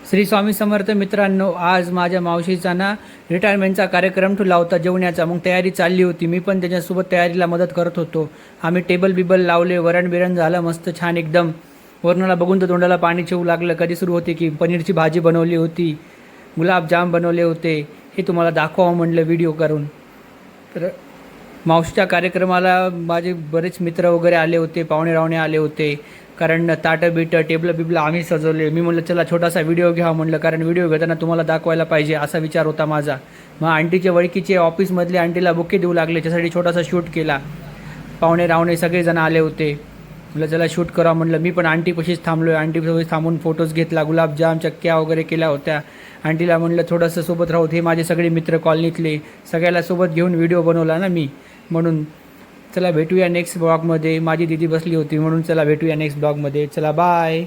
श्री स्वामी समर्थ मित्रांनो, आज माझ्या मावशीचा ना रिटायरमेंटचा कार्यक्रम ठेवला होता जेवण्याचा. मग तयारी चालली होती, मी पण त्याच्यासोबत तयारीला मदत करत होतो. आम्ही टेबल बिबल लावले, वरण बिरण झालं मस्त छान एकदम. वरणाला बघून तर तोंडाला पाणी येऊ लागलं. कधी सुरू होते की पनीरची भाजी बनवली होती, गुलाबजाम बनवले होते. हे तुम्हाला दाखवावं म्हटलं व्हिडिओ करून. तर मावशीच्या कार्यक्रमाला माझे बरेच मित्र वगैरे आले होते, पाहुणे रावणे आले होते. कारण ताटं बिटं टेबलं बिबलं आम्ही सजवले. मी म्हटलं चला छोटासा व्हिडिओ घ्यावा म्हटलं, कारण व्हिडिओ घेताना तुम्हाला दाखवायला पाहिजे असा विचार होता माझा. मग आंटीचे वळकीचे ऑफिसमधले आंटीला बुके देऊ लागले, त्यासाठी छोटासा शूट केला. पाहुणे रावणे सगळेजण आले होते. म्हटलं चला शूट करा म्हटलं. मी पण आंटीपाशीच थांबलो आहे. आंटीपाशी थांबून फोटोज घेतला, गुलाबजाम चक्क्या वगैरे केल्या होत्या. आंटीला म्हटलं थोडंसं सोबत राहू. हे माझे सगळे मित्र कॉलनीतले, सगळ्याला सोबत घेऊन व्हिडिओ बनवला ना मी. म्हणून चला भेटूया नेक्स्ट ब्लॉगमध्ये. माझी दीदी बसली होती म्हणून चला भेटूया नेक्स्ट ब्लॉगमध्ये. चला बाय.